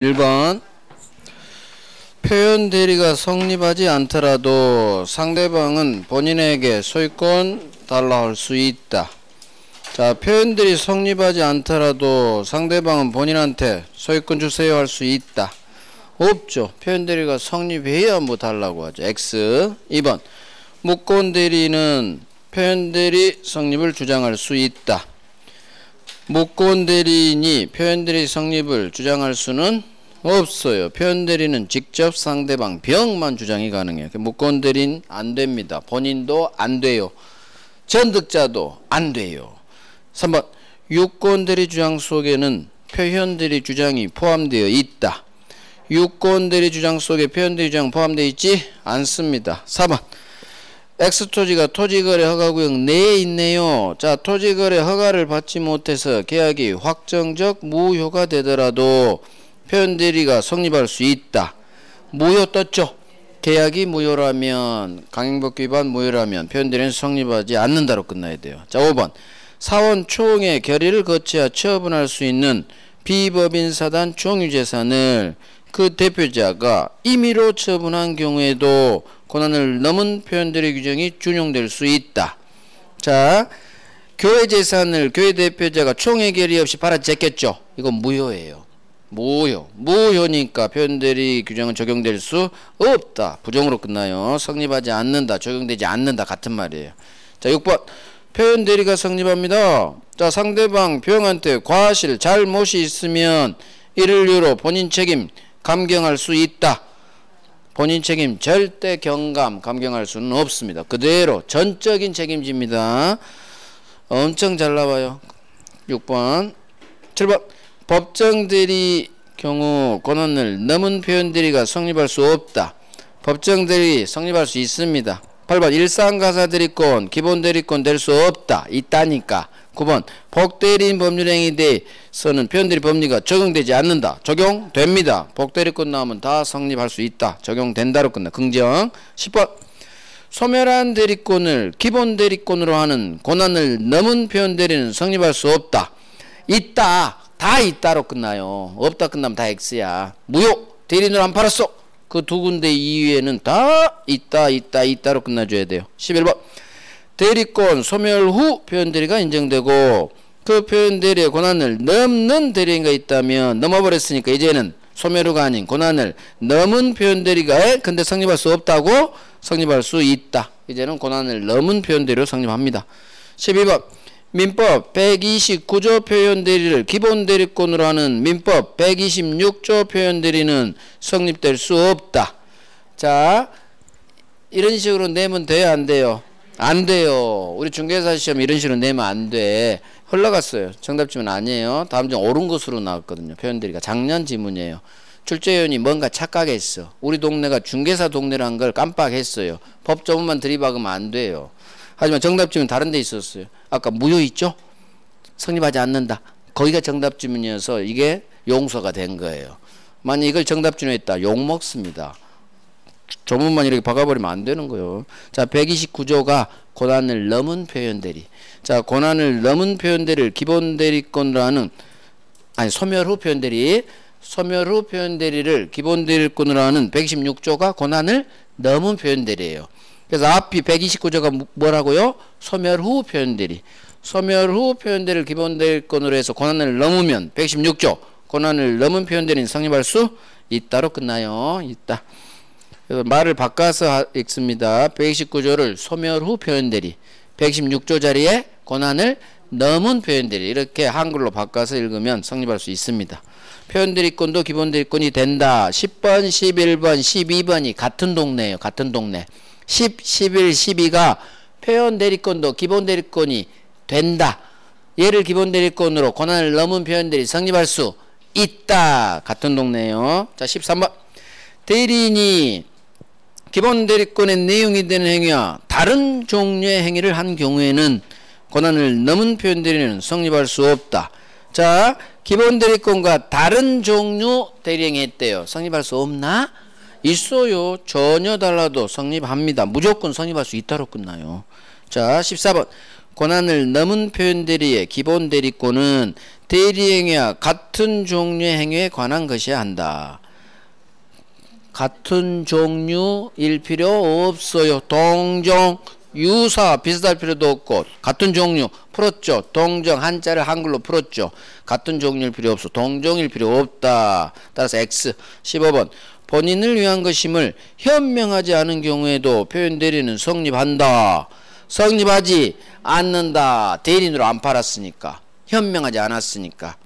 1번 표현 대리가 성립하지 않더라도 상대방은 본인에게 소유권 달라 할 수 있다. 자, 표현 대리 성립하지 않더라도 상대방은 본인한테 소유권 주세요 할 수 있다. 없죠. 표현 대리가 성립해야 뭐 달라고 하죠. X. 2번 무권 대리는 표현 대리 성립을 주장할 수 있다. 무권 대리인이 표현 대리 성립을 주장할 수는 없어요. 표현 대리는 직접 상대방 병만 주장이 가능해요. 무권 대리인 안 됩니다. 본인도 안 돼요. 전득자도 안 돼요. 3번 유권 대리 주장 속에는 표현 대리 주장이 포함되어 있다. 유권 대리 주장 속에 표현 대리 주장 포함되어 있지 않습니다. 4번 X토지가 토지거래 허가구역 내에 있네요. 자, 토지거래 허가를 받지 못해서 계약이 확정적 무효가 되더라도 표현 대리가 성립할 수 있다. 무효 떴죠. 계약이 무효라면, 강행법 위반 무효라면 표현 대리는 성립하지 않는다로 끝나야 돼요. 자, 5번 사원 총회 결의를 거쳐야 처분할 수 있는 비법인 사단 총유재산을 그 대표자가 임의로 처분한 경우에도 권한을 넘은 표현 대리 규정이 준용될 수 있다. 자, 교회 재산을 교회 대표자가 총회 결의 없이 팔아제꼈죠. 이건 무효예요. 무효니까 표현 대리 규정은 적용될 수 없다. 부정으로 끝나요. 성립하지 않는다, 적용되지 않는다 같은 말이에요. 자, 6번 표현 대리가 성립합니다. 자, 상대방 병한테 과실 잘못이 있으면 이를 이유로 본인 책임 감경할 수 있다. 본인 책임 절대 경감 감경할 수는 없습니다. 그대로 전적인 책임집니다. 엄청 잘 나와요. 6번 7번 법정 대리 경우 권한을 넘은 표현 대리가 성립할 수 없다. 법정 대리 성립할 수 있습니다. 8번 일상가사 대리권 기본 대리권 될 수 없다. 있다니까. 9번 복대리인 법률행위에 대해서는 표현 대리 법리가 적용되지 않는다. 적용됩니다. 복대리권 나오면 다 성립할 수 있다. 적용된다로 끝나. 긍정. 10번 소멸한 대리권을 기본 대리권으로 하는 권한을 넘은 표현 대리는 성립할 수 없다. 있다. 다 있다로 끝나요. 없다 끝나면 다 X야. 무효. 대리인으로 안 팔았어. 그 두 군데 이외에는 다 있다로 끝나줘야 돼요. 11번 대리권 소멸 후 표현 대리가 인정되고 그 표현 대리의 권한을 넘는 대리인가 있다면 넘어버렸으니까 이제는 소멸 후가 아닌 권한을 넘은 표현 대리가 근데 성립할 수 없다고 성립할 수 있다. 이제는 권한을 넘은 표현 대리로 성립합니다. 12번 민법 129조 표현 대리를 기본 대리권으로 하는 민법 126조 표현 대리는 성립될 수 없다. 자, 이런 식으로 내면 돼요, 안 돼요? 안 돼요. 우리 중개사 시험 이런 식으로 내면 안 돼. 흘러갔어요. 정답지문 아니에요. 다음 중 옳은 것으로 나왔거든요. 표현 대리가 작년 지문이에요. 출제위원이 뭔가 착각했어. 우리 동네가 중개사 동네라는 걸 깜빡했어요. 법조문만 들이박으면 안 돼요. 하지만 정답지문 다른 데 있었어요. 아까 무효 있죠? 성립하지 않는다. 거기가 정답지문이어서 이게 용서가 된 거예요. 만약 이걸 정답지문에 했다. 욕먹습니다. 조문만 이렇게 박아버리면 안 되는 거예요. 자, 129조가 권한을 넘은 표현 대리. 자, 권한을 넘은 표현 대리를 기본 대리권으로 하는 소멸 후 표현 대리. 소멸 후 표현 대리를 기본 대리권으로 하는 126조가 권한을 넘은 표현 대리예요. 그래서 앞이 129조가 뭐라고요? 소멸 후 표현 대리. 소멸 후 표현 대리를 기본 대리권으로 해서 권한을 넘으면 116조 권한을 넘은 표현 대리는 성립할 수 있다로 끝나요. 있다. 말을 바꿔서 읽습니다. 129조를 소멸 후 표현 대리, 116조 자리에 권한을 넘은 표현 대리 이렇게 한글로 바꿔서 읽으면 성립할 수 있습니다. 표현 대리권도 기본 대리권이 된다. 10번, 11번, 12번이 같은 동네예요. 같은 동네. 10, 11, 12가 표현 대리권도 기본 대리권이 된다. 얘를 기본 대리권으로 권한을 넘은 표현 대리 성립할 수 있다. 같은 동네예요. 자, 13번 대리인이 기본 대리권의 내용이 되는 행위와 다른 종류의 행위를 한 경우에는 권한을 넘은 표현 대리는 성립할 수 없다. 자, 기본 대리권과 다른 종류 대리행위 했대요. 성립할 수 없나? 있어요. 전혀 달라도 성립합니다. 무조건 성립할 수 있다로 끝나요. 자, 14번 권한을 넘은 표현 대리의 기본 대리권은 대리 행위와 같은 종류의 행위에 관한 것이야 한다. 같은 종류일 필요 없어요. 동종, 유사 비슷할 필요도 없고 같은 종류 풀었죠. 동정 한자를 한글로 풀었죠. 같은 종류일 필요 없어. 동종일 필요 없다. 따라서 X. 15번 본인을 위한 것임을 현명하지 않은 경우에도 표현 대리는 성립한다. 성립하지 않는다. 대리인으로 안 팔았으니까. 현명하지 않았으니까.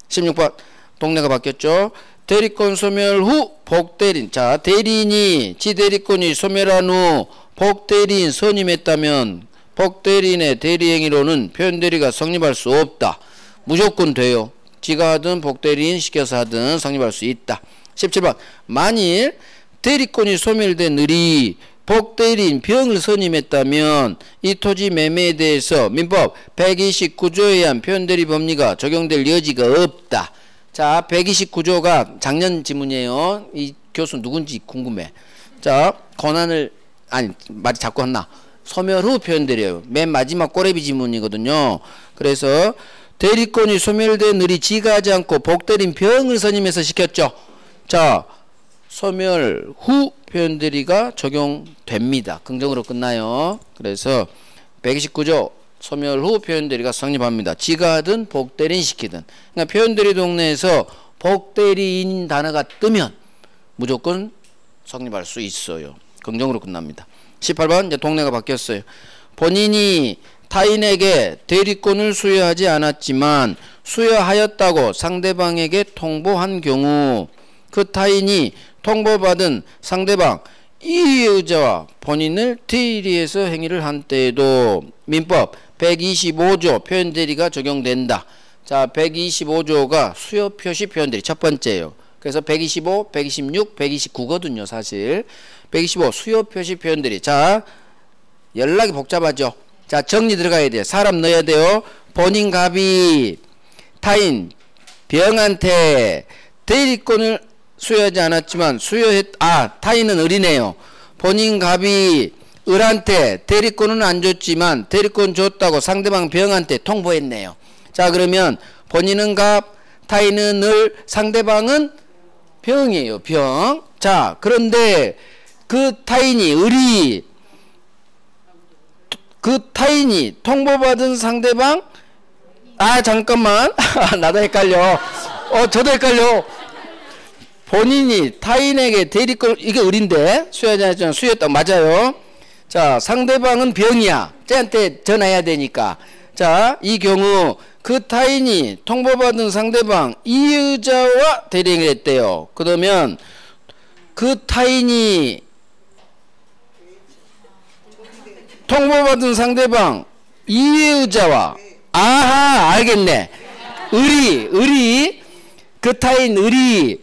16번 동네가 바뀌었죠. 대리권 소멸 후 복대리인. 자, 대리인이 지 대리권이 소멸한 후 복대리인 선임했다면 복대리인의 대리행위로는 표현대리가 성립할 수 없다. 무조건 돼요. 지가 하든 복대리인 시켜서 하든 성립할 수 있다. 17번 만일 대리권이 소멸된 을이 복대리인 병을 선임했다면 이 토지 매매에 대해서 민법 129조에 의한 표현대리 법리가 적용될 여지가 없다. 자, 129조가 작년 지문이에요. 이 교수 누군지 궁금해. 자, 권한을 아니 말이 자꾸 한나 소멸 후 표현대리예요. 맨 마지막 꼬레비 지문이거든요. 그래서 대리권이 소멸된 을이 지가 하지 않고 복대리인 병을 선임해서 시켰죠. 자, 소멸 후 표현대리가 적용됩니다. 긍정으로 끝나요. 그래서 129조 소멸 후 표현대리가 성립합니다. 지가 하든 복대리인 시키든. 그러니까 표현대리 동네에서 복대리인 단어가 뜨면 무조건 성립할 수 있어요. 긍정으로 끝납니다. 18번 이제 동네가 바뀌었어요. 본인이 타인에게 대리권을 수여하지 않았지만 수여하였다고 상대방에게 통보한 경우 그 타인이 통보받은 상대방 이의 의자와 본인을 대리해서 행위를 한 때에도 민법 125조 표현대리가 적용된다. 자, 125조가 수요표시 표현대리 첫 번째예요. 그래서 125, 126, 129거든요. 사실 125 수요표시 표현대리. 자, 연락이 복잡하죠. 자, 정리 들어가야 돼요. 사람 넣어야 돼요. 본인 갑이 타인 병한테 대리권을 수여하지 않았지만 타인은 을이네요. 본인 갑이 을한테 대리권은 안 줬지만 대리권 줬다고 상대방 병한테 통보했네요. 자, 그러면 본인은 갑, 타인은 을, 상대방은 병이에요. 병. 자, 그런데 그 타인이 통보받은 상대방 잠깐만 나도 헷갈려. 저도 헷갈려. 본인이 타인에게 대리권 이게 을인데 수여하지 않았지만 수여했다고 맞아요. 자, 상대방은 병이야. 쟤한테 전화해야 되니까. 자, 이 경우 그 타인이 통보받은 상대방 이의자와 대리행위를 했대요. 그러면 그 타인이 통보받은 상대방 이의자와 알겠네. 을이 그 타인 을이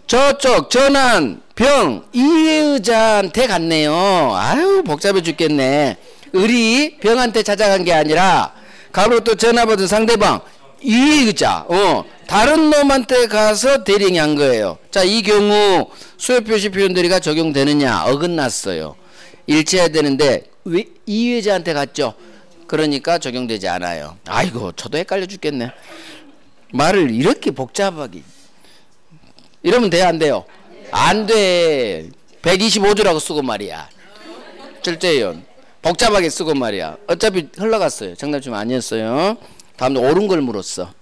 저쪽 전환 병 이의자한테 갔네요. 아유 복잡해 죽겠네. 을이 병한테 찾아간 게 아니라 갑으로부터 전화받은 상대방 이의자 다른 놈한테 가서 대리행위 한 거예요. 자, 이 경우 수요표시 표현대리가 적용되느냐? 어긋났어요. 일치해야 되는데 왜 이의자한테 갔죠? 그러니까 적용되지 않아요. 아이고 저도 헷갈려 죽겠네. 말을 이렇게 복잡하게 이러면 돼요 안 돼요? 안 돼. 125조라고 쓰고 말이야. 절대요. 복잡하게 쓰고 말이야. 어차피 흘러갔어요. 정답쯤 아니었어요. 다음에 옳은 걸 물었어.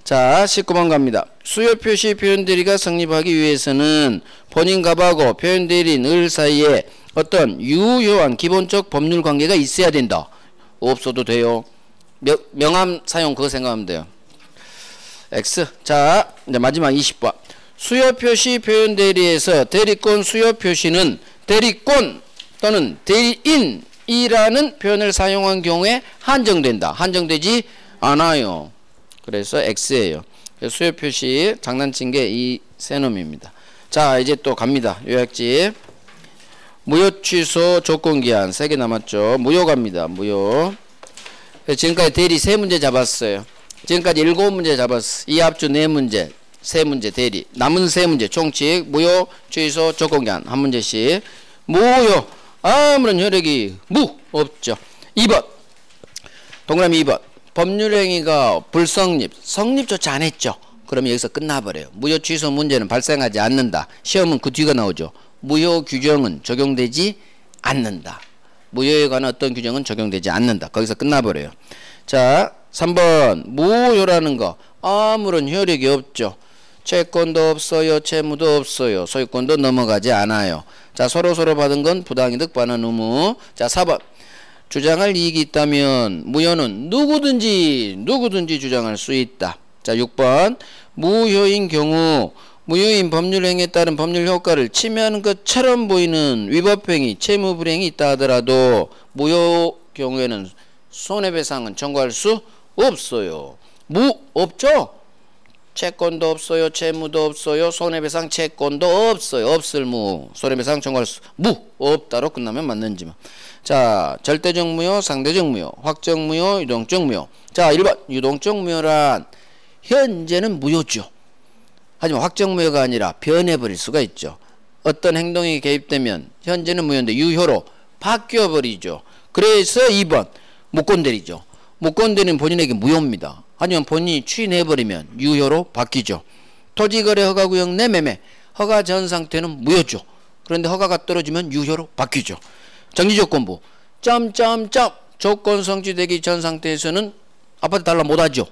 자, 19번 갑니다. 수요표시 표현대리가 성립하기 위해서는 본인 갑하고 표현대리인 을 사이에 어떤 유효한 기본적 법률 관계가 있어야 된다. 없어도 돼요. 명함 사용 그거 생각하면 돼요. X. 자, 이제 마지막 20번. 수요표시 표현대리에서 대리권 수요표시는 대리권 또는 대리인이라는 표현을 사용한 경우에 한정된다. 한정되지 않아요. 그래서 X예요. 수요표시 장난친 게 이 세 놈입니다. 자, 이제 또 갑니다. 요약집. 무효 취소 조건기한 3개 남았죠. 무효 갑니다. 무효. 지금까지 대리 3문제 잡았어요. 지금까지 7문제 잡았어. 이 합주 4문제. 3문제 대리. 남은 3문제 총칙. 무효 취소 조건기한 한 문제씩. 무효. 아무런 효력이 없죠. 2번. 동그라미 2번. 법률행위가 불성립, 성립조차 안 했죠. 그러면 여기서 끝나버려요. 무효 취소 문제는 발생하지 않는다. 시험은 그 뒤가 나오죠. 무효 규정은 적용되지 않는다. 무효에 관한 어떤 규정은 적용되지 않는다. 거기서 끝나버려요. 자, 3번. 무효라는 거 아무런 효력이 없죠. 채권도 없어요. 채무도 없어요. 소유권도 넘어가지 않아요. 자, 서로 받은 건 부당이득 반환 의무. 자, 4번. 주장할 이익이 있다면 무효는 누구든지 주장할 수 있다. 자, 6번. 무효인 경우 무효인 법률행위에 따른 법률 효과를 침해하는 것처럼 보이는 위법행위, 채무불이행이 있다 하더라도 무효 경우에는 손해배상은 청구할 수 없어요. 없죠? 채권도 없어요. 채무도 없어요. 손해배상 채권도 없어요. 없을 무. 손해배상 청구할 수 없다로 끝나면 맞는지만. 자, 절대적 무효, 상대적 무효, 확정 무효, 유동적 무효. 자, 1번. 유동적 무효란 현재는 무효죠. 하지만 확정 무효가 아니라 변해버릴 수가 있죠. 어떤 행동이 개입되면 현재는 무효인데 유효로 바뀌어버리죠. 그래서 2번. 무권대리죠. 무권대리는 본인에게 무효입니다. 하지만 본인이 추인해버리면 유효로 바뀌죠. 토지거래 허가구역 내 매매 허가 전 상태는 무효죠. 그런데 허가가 떨어지면 유효로 바뀌죠. 정지조건부 조건 성취되기 전 상태에서는 아파트 달라 못하죠.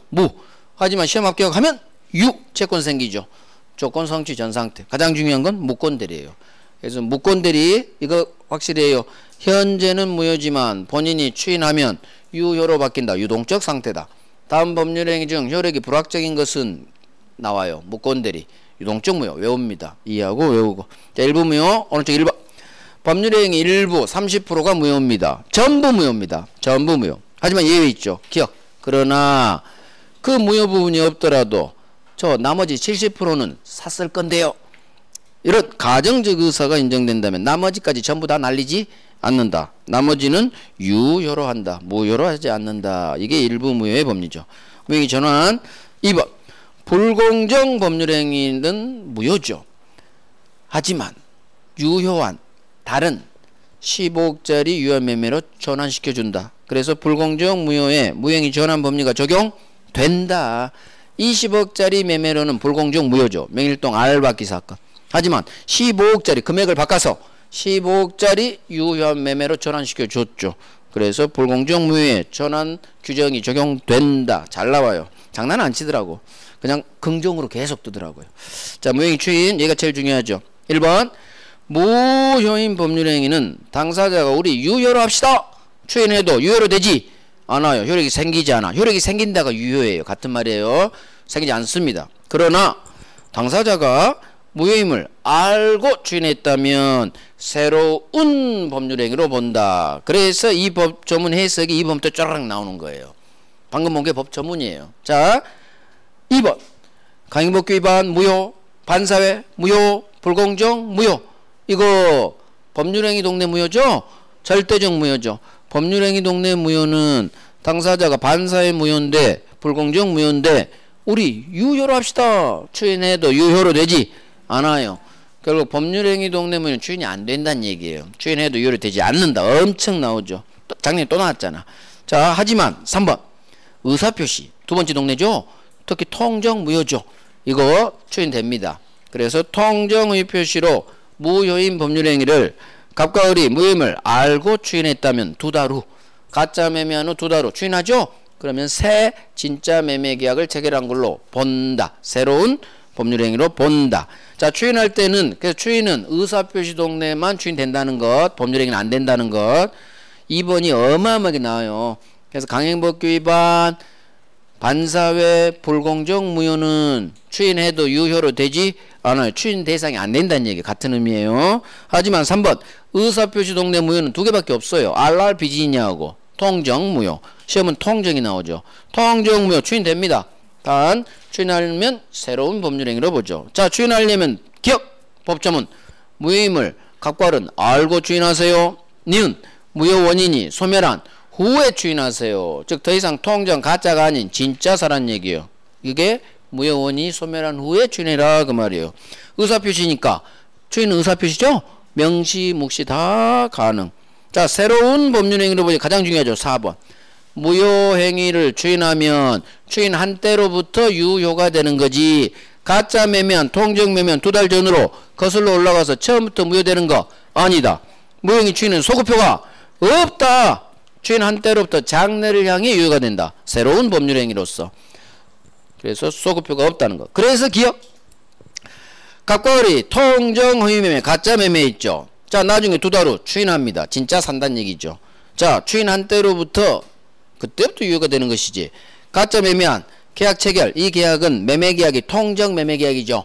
하지만 시험 합격하면 채권 생기죠. 조건 성취 전 상태. 가장 중요한 건 무권대리예요. 그래서 무권대리 이거 확실해요. 현재는 무효지만 본인이 추인하면 유효로 바뀐다. 유동적 상태다. 다음 법률행위 중 효력이 불확정인 것은 나와요. 무권대리, 유동적 무효 외웁니다. 이해하고 외우고. 자, 일부 무효. 오른쪽 1번. 법률행위 일부 30%가 무효입니다. 전부 무효입니다. 전부 무효. 하지만 예외 있죠. 기억. 그러나 그 무효 부분이 없더라도 저 나머지 70%는 샀을 건데요. 이런 가정적 의사가 인정된다면 나머지까지 전부 다 날리지 않는다. 나머지는 유효로 한다. 무효로 하지 않는다. 이게 일부 무효의 법리죠. 무효행위 전환. 2번. 불공정 법률행위는 무효죠. 하지만 유효한 다른 15억짜리 유효매매로 전환시켜준다. 그래서 불공정 무효에 무효행위 전환 법리가 적용된다. 20억짜리 매매로는 불공정 무효죠. 명일동 알바기 사건. 하지만 15억짜리 금액을 바꿔서 15억짜리 유효한 매매로 전환시켜 줬죠. 그래서 불공정 무효에 전환 규정이 적용된다. 잘 나와요. 장난 안 치더라고. 그냥 긍정으로 계속 뜨더라고요. 자, 무효행위 추인. 얘가 제일 중요하죠. 1번. 무효인 법률행위는 당사자가 우리 유효로 합시다. 추인해도 유효로 되지 않아요. 효력이 생기지 않아. 효력이 생긴다가 유효예요. 같은 말이에요. 생기지 않습니다. 그러나 당사자가 무효임을 알고 추인했다면 새로운 법률행위로 본다. 그래서 이 법조문 해석이 이 법부터 쫘라락 나오는 거예요. 방금 본 게 법조문이에요. 자, 2번. 강행법규 위반 무효, 반사회 무효, 불공정 무효. 이거 법률행위 동네 무효죠? 절대적 무효죠. 법률행위 동네 무효는 당사자가 반사회 무효인데 불공정 무효인데 우리 유효로 합시다. 추인해도 유효로 되지 않아요. 결국 법률행위 동네 무효는 추인이 안 된다는 얘기예요. 추인해도 유효로 되지 않는다. 엄청 나오죠. 작년에 또 나왔잖아. 자, 하지만 3번 의사표시 두 번째 동네죠. 특히 통정 무효죠. 이거 추인됩니다. 그래서 통정의 표시로 무효인 법률행위를 갑과 을이 무효임을 알고 추인했다면 2달 후 가짜 매매한 후 2달 후 추인하죠. 그러면 새 진짜 매매 계약을 체결한 걸로 본다. 새로운 법률행위로 본다. 자, 추인할 때는 그래서 추인은 의사표시 동네만 추인된다는 것, 법률행위는 안 된다는 것. 2번이 어마어마하게 나와요. 그래서 강행법규 위반, 반사회, 불공정 무효는 추인해도 유효로 되지 않아요. 추인 대상이 안 된다는 얘기 같은 의미예요. 하지만 3번 의사표시 동네 무효는 2개밖에 없어요. RR 비지니아하고 통정 무효. 시험은 통정이 나오죠. 통정 무효 추인됩니다. 단 추인하려면 새로운 법률행위로 보죠. 자, 추인하려면 기억 법조문 무효임을 갑과 을은 알고 추인하세요. 니은 무효 원인이 소멸한 후에 추인하세요. 즉 더 이상 통정 가짜가 아닌 진짜사란 얘기예요. 이게 무효 원인이 소멸한 후에 추인해라 그 말이에요. 의사표시니까 추인은 의사표시죠. 명시 묵시 다 가능. 자, 새로운 법률행위로 보니 가장 중요하죠. 4번 무효행위를 추인하면 추인한 때로부터 유효가 되는 거지. 가짜 매매한 통정 매매한 2달 전으로 거슬러 올라가서 처음부터 무효되는 거 아니다. 무효행위 추인은 소급효가 없다. 추인한 때로부터 장래를 향해 유효가 된다. 새로운 법률 행위로서. 그래서 소급효가 없다는 거. 그래서 기억. 갑과 을이 통정 허위 매매 가짜 매매 있죠. 자, 나중에 2달 후 추인합니다. 진짜 산다는 얘기죠. 자, 추인한 때로부터 그때부터 유효가 되는 것이지. 가짜 매매한 계약 체결. 이 계약은 매매 계약이 통정 매매 계약이죠.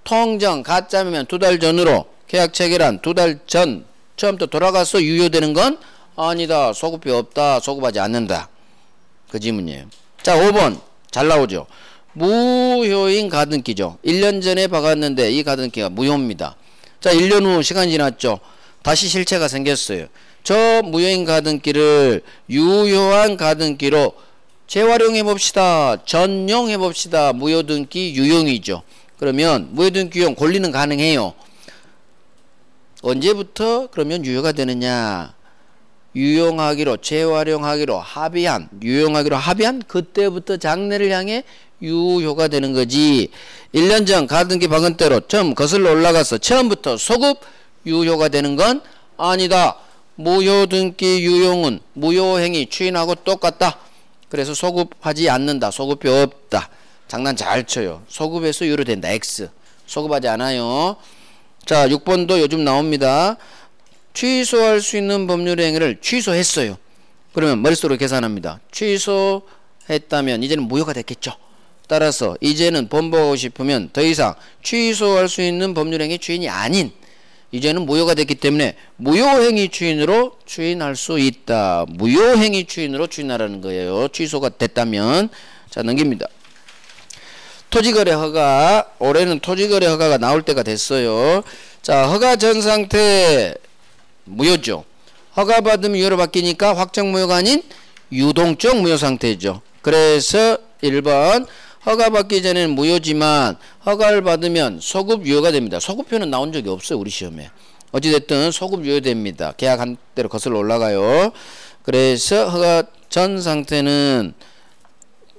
통정 가짜 매매한 2달 전으로 계약 체결한 2달 전 처음부터 돌아가서 유효되는 건 아니다. 소급효 없다. 소급하지 않는다. 그 지문이에요. 자, 5번 잘 나오죠. 무효인 가등기죠. 1년 전에 박았는데 이 가등기가 무효입니다. 자, 1년 후 시간이 지났죠. 다시 실체가 생겼어요. 저 무효인 가등기를 유효한 가등기로 재활용해 봅시다. 전용해 봅시다. 무효등기 유용이죠. 그러면 무효등기 유용 권리는 가능해요. 언제부터 그러면 유효가 되느냐? 유용하기로 재활용하기로 합의한 유용하기로 합의한 그때부터 장래를 향해 유효가 되는 거지. 1년 전 가등기 박은 대로 처음 거슬러 올라가서 처음부터 소급 유효가 되는 건 아니다. 무효등기 유용은 무효행위 추인하고 똑같다. 그래서 소급하지 않는다. 소급효 없다. 장난 잘 쳐요. 소급해서 유효된다. X. 소급하지 않아요. 자, 6번도 요즘 나옵니다. 취소할 수 있는 법률 행위를 취소했어요. 그러면 머릿속으로 계산합니다. 취소했다면 이제는 무효가 됐겠죠. 따라서 이제는 번복하고 싶으면 더 이상 취소할 수 있는 법률 행위 추인이 아닌 이제는 무효가 됐기 때문에 무효행위 추인으로 추인할 수 있다. 무효행위 추인으로 추인하라는 거예요. 취소가 됐다면. 자, 넘깁니다. 토지거래 허가. 올해는 토지거래 허가가 나올 때가 됐어요. 자, 허가 전 상태 무효죠. 허가 받으면 유효로 바뀌니까 확정 무효가 아닌 유동적 무효 상태죠. 그래서 1번 허가 받기 전에는 무효지만 허가를 받으면 소급 유효가 됩니다. 소급효는 나온 적이 없어요. 우리 시험에. 어찌됐든 소급 유효됩니다. 계약한 대로 거슬러 올라가요. 그래서 허가 전 상태는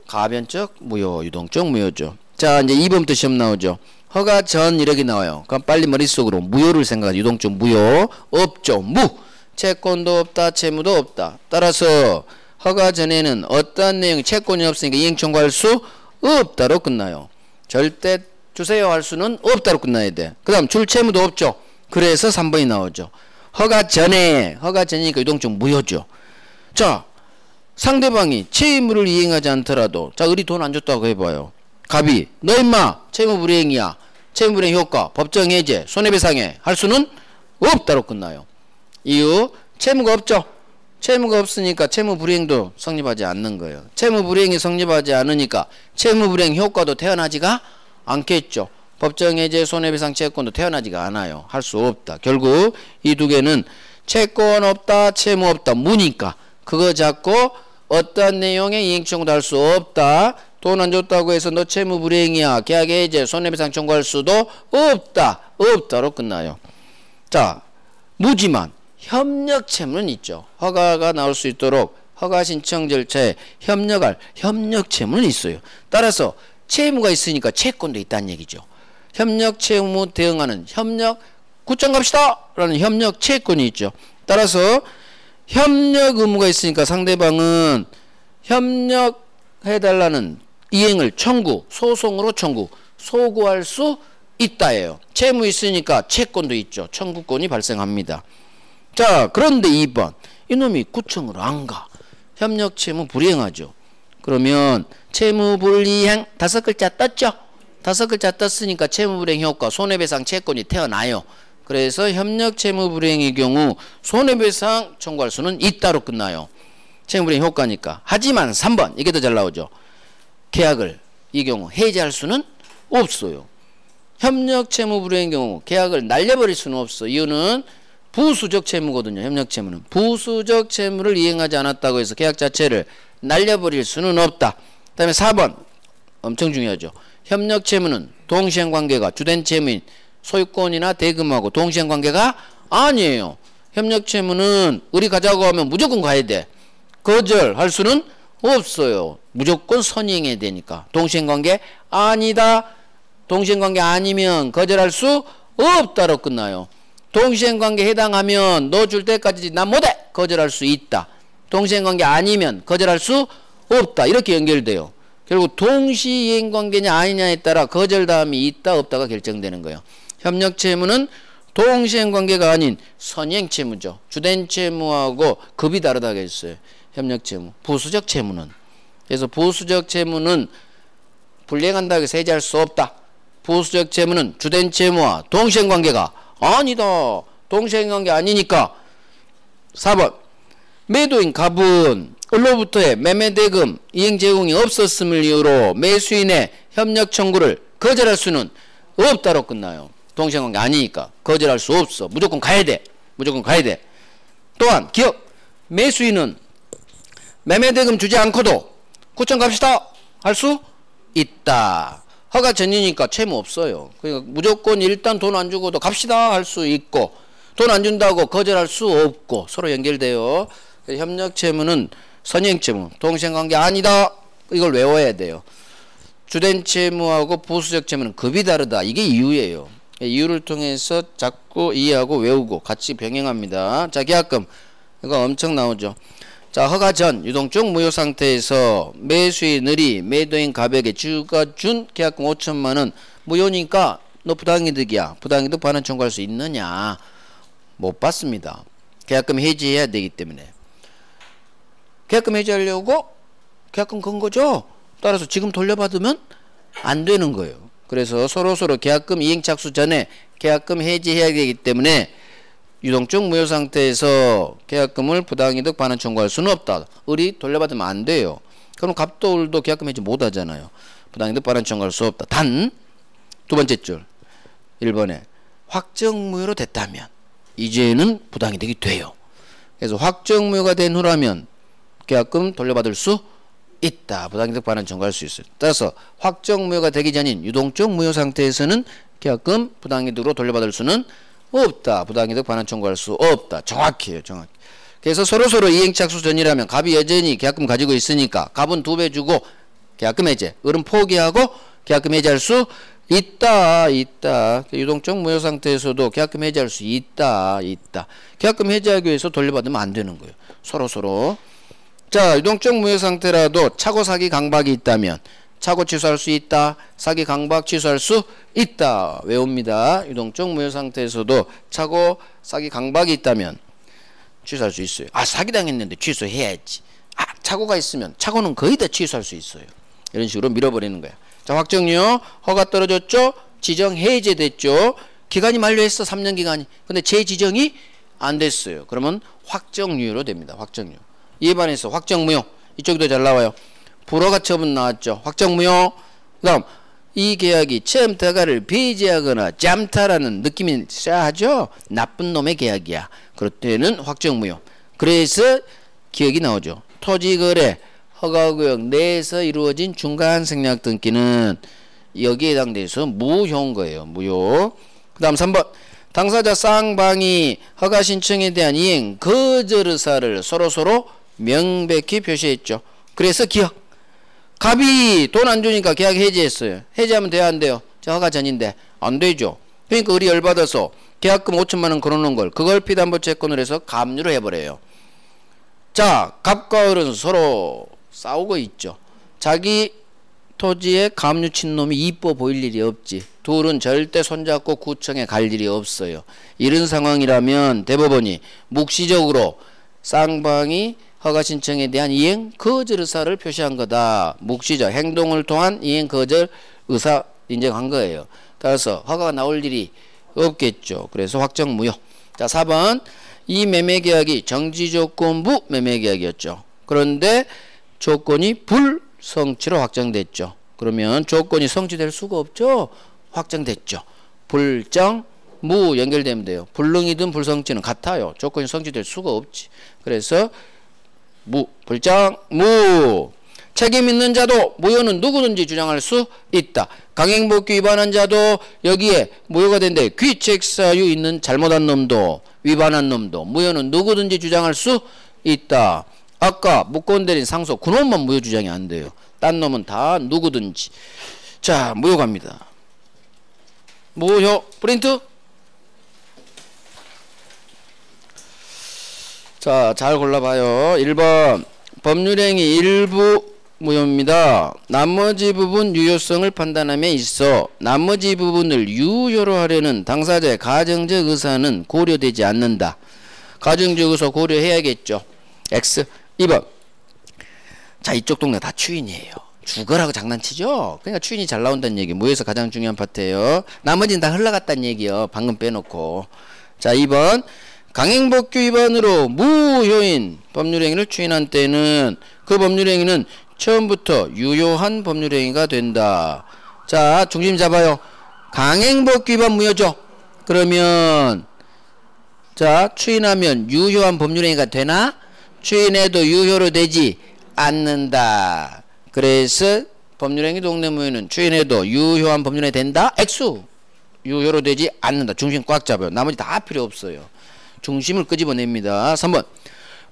가변적 무효, 유동적 무효죠. 자, 이제 2번부터 시험 나오죠. 허가 전 이렇게 나와요. 그럼 빨리 머릿속으로 무효를 생각하죠. 유동적 무효. 없죠. 무. 채권도 없다. 채무도 없다. 따라서 허가 전에는 어떠한 내용 채권이 없으니까 이행 청구할 수 없다로 끝나요. 절대 주세요 할 수는 없다로 끝나야 돼. 그 다음 줄 채무도 없죠. 그래서 3번이 나오죠. 허가 전이니까 유동적 무효죠. 자, 상대방이 채무를 이행하지 않더라도 자, 을이 돈 안 줬다고 해봐요. 갑이 너 임마 채무 불이행이야. 채무 불이행 효과 법정 해제 손해배상해 할 수는 없다로 끝나요. 이유 채무가 없죠. 채무가 없으니까 채무 불이행도 성립하지 않는 거예요. 채무 불이행이 성립하지 않으니까 채무 불이행 효과도 태어나지가 않겠죠. 법정 해제 손해배상 채권도 태어나지가 않아요. 할 수 없다. 결국 이 두 개는 채권 없다 채무 없다 무니까 그거 잡고 어떠한 내용의 이행 청구도 할 수 없다. 돈 안 줬다고 해서 너 채무 불이행이야. 계약 해제 손해배상 청구할 수도 없다. 없다로 끝나요. 자, 무지만 협력 채무는 있죠. 허가가 나올 수 있도록 허가 신청 절차에 협력할 협력 채무는 있어요. 따라서 채무가 있으니까 채권도 있다는 얘기죠. 협력 채무 대응하는 협력 구청 갑시다 라는 협력 채권이 있죠. 따라서 협력 의무가 있으니까 상대방은 협력해달라는 이행을 청구, 소송으로 청구, 소구할 수 있다예요. 채무 있으니까 채권도 있죠. 청구권이 발생합니다. 자, 그런데 2번 이놈이 구청으로 안 가. 협력 채무 불이행하죠. 그러면 채무 불이행 5글자 떴죠. 5글자 떴으니까 채무 불이행 효과 손해배상 채권이 태어나요. 그래서 협력 채무 불이행의 경우 손해배상 청구할 수는 있다로 끝나요. 채무 불이행 효과니까. 하지만 3번 이게 더 잘 나오죠. 계약을 이 경우 해지할 수는 없어요. 협력 채무 불이행의 경우 계약을 날려버릴 수는 없어. 이유는 부수적 채무거든요. 협력 채무는 부수적 채무를 이행하지 않았다고 해서 계약 자체를 날려버릴 수는 없다. 그 다음에 4번 엄청 중요하죠. 협력 채무는 동시행 관계가 주된 채무인 소유권이나 대금하고 동시행 관계가 아니에요. 협력 채무는 을이 가자고 하면 무조건 가야 돼. 거절할 수는 없어요. 무조건 선행해야 되니까. 동시행관계 아니다. 동시행관계 아니면 거절할 수 없다로 끝나요. 동시행관계 해당하면 너 줄 때까지 난 못해. 거절할 수 있다. 동시행관계 아니면 거절할 수 없다. 이렇게 연결돼요. 결국 동시행관계냐 아니냐에 따라 거절다음이 있다 없다가 결정되는 거예요. 협력채무는 동시행관계가 아닌 선행채무죠. 주된 채무하고 급이 다르다고 했어요. 협력채무. 부수적 채무는. 그래서 부수적 채무는 불이행한다고 해서 해지할 수 없다. 부수적 채무는 주된 채무와 동시행관계가 아니다. 동시행관계 아니니까. 4번 매도인 갑은 을로부터의 매매대금 이행제공이 없었음을 이유로 매수인의 협력 청구를 거절할 수는 없다로 끝나요. 동시행관계 아니니까 거절할 수 없어. 무조건 가야 돼. 무조건 가야 돼. 또한 기억 매수인은 매매대금 주지 않고도 구청 갑시다 할 수 있다. 허가 전이니까 채무 없어요. 그러니까 무조건 일단 돈 안 주고도 갑시다 할 수 있고 돈 안 준다고 거절할 수 없고 서로 연결돼요. 협력채무는 선행채무, 동시행관계 아니다. 이걸 외워야 돼요. 주된 채무하고 부수적 채무는 급이 다르다. 이게 이유예요. 이유를 통해서 자꾸 이해하고 외우고 같이 병행합니다. 자, 계약금 이거 엄청 나오죠. 자, 허가 전 유동적 무효 상태에서 매수인이 매도인 갑에게 주가 준 계약금 5천만원 무효니까 너 부당이득이야. 부당이득 반환 청구할 수 있느냐? 못 받습니다. 계약금 해지해야 되기 때문에. 계약금 해지하려고 계약금 건 거죠. 따라서 지금 돌려받으면 안 되는 거예요. 그래서 서로서로 계약금 이행 착수 전에 계약금 해지해야 되기 때문에 유동적 무효 상태에서 계약금을 부당이득 반환 청구할 수는 없다. 을이 돌려받으면 안 돼요. 그럼 갑도 을도 계약금 해지 못 하잖아요. 부당이득 반환 청구할 수 없다. 단 두 번째 줄 1번에 확정 무효로 됐다면 이제는 부당이득이 돼요. 그래서 확정 무효가 된 후라면 계약금 돌려받을 수 있다. 부당이득 반환 청구할 수 있어요. 따라서 확정 무효가 되기 전인 유동적 무효 상태에서는 계약금 부당이득으로 돌려받을 수는 없다. 부당이득 반환 청구할 수 없다. 정확해요. 정확히. 그래서 서로서로 이행착수 전이라면 갑이 여전히 계약금 가지고 있으니까 갑은 2배 주고 계약금 해제. 을은 포기하고 계약금 해제할 수 있다. 있다. 유동적 무효 상태에서도 계약금 해제할 수 있다. 있다. 계약금 해제하기 위해서 돌려받으면 안 되는 거예요. 서로서로. 자, 유동적 무효 상태라도 차고 사기 강박이 있다면 차고 취소할 수 있다. 사기 강박 취소할 수 있다. 외웁니다. 유동적 무효 상태에서도 차고 사기 강박이 있다면 취소할 수 있어요. 아, 사기당했는데 취소해야지. 아, 차고가 있으면 차고는 거의 다 취소할 수 있어요. 이런 식으로 밀어버리는 거야. 자, 확정유효 허가 떨어졌죠. 지정 해제됐죠. 기간이 만료했어. 3년 기간이. 근데 재지정이 안 됐어요. 그러면 확정유효로 됩니다. 확정유효. 이에 반해서 확정무효. 이쪽도 잘 나와요. 불허가 처분 나왔죠. 확정무효. 그 다음 이 계약이 처음 허가를 배제하거나 짬타라는 느낌이 쎄하죠. 나쁜 놈의 계약이야. 그럴 때는 확정무효. 그래서 기억이 나오죠. 토지거래 허가구역 내에서 이루어진 중간 생략 등기는 여기에 해당돼서 무효인 거예요. 무효. 그 다음 3번 당사자 쌍방이 허가 신청에 대한 이행 거절 의사를 서로서로 명백히 표시했죠. 그래서 기억. 갑이 돈 안 주니까 계약 해지했어요. 해지하면 돼야 안 돼요? 자, 허가 전인데 안 되죠. 그러니까 을이 열받아서 계약금 5천만 원 걸어놓은 걸 그걸 피담보 채권을 해서 갑류를 해버려요. 자, 갑과 을은 서로 싸우고 있죠. 자기 토지에 갑류 친 놈이 이뻐 보일 일이 없지. 둘은 절대 손잡고 구청에 갈 일이 없어요. 이런 상황이라면 대법원이 묵시적으로 쌍방이 허가 신청에 대한 이행 거절 의사를 표시한 거다. 묵시적 행동을 통한 이행 거절 의사 인정한 거예요. 따라서 허가가 나올 일이 없겠죠. 그래서 확정 무효. 자, 4번 이 매매계약이 정지조건부 매매계약이었죠. 그런데 조건이 불성취로 확정됐죠. 그러면 조건이 성취될 수가 없죠. 확정됐죠. 불정 무 연결되면 돼요. 불능이든 불성취는 같아요. 조건이 성취될 수가 없지. 그래서 무, 불정, 무. 책임 있는 자도 무효는 누구든지 주장할 수 있다. 강행복귀 위반한 자도 여기에 무효가 된대. 귀책사유 있는 잘못한 놈도 위반한 놈도 무효는 누구든지 주장할 수 있다. 아까 무권 대리인 상소 그놈만 무효 주장이 안 돼요. 딴 놈은 다 누구든지. 자, 무효 갑니다. 무효 프린트. 자, 잘 골라봐요. 1번 법률행위 일부 무효입니다. 나머지 부분 유효성을 판단함에 있어 나머지 부분을 유효로 하려는 당사자의 가정적 의사는 고려되지 않는다. 가정적 의사 고려해야겠죠. X. 2번 자, 이쪽 동네 다 추인이에요. 죽어라고 장난치죠. 그러니까 추인이 잘 나온다는 얘기. 무효에서 가장 중요한 파트예요. 나머지는 다 흘러갔다는 얘기요. 방금 빼놓고. 자, 2번 강행법규 위반으로 무효인 법률행위를 추인한 때는 그 법률행위는 처음부터 유효한 법률행위가 된다. 자, 중심 잡아요. 강행법규 위반 무효죠. 그러면 자, 추인하면 유효한 법률행위가 되나? 추인해도 유효로 되지 않는다. 그래서 법률행위 동네무효는 추인해도 유효한 법률행위 된다? X. 유효로 되지 않는다. 중심 꽉 잡아요. 나머지 다 필요 없어요. 중심을 끄집어냅니다. 3번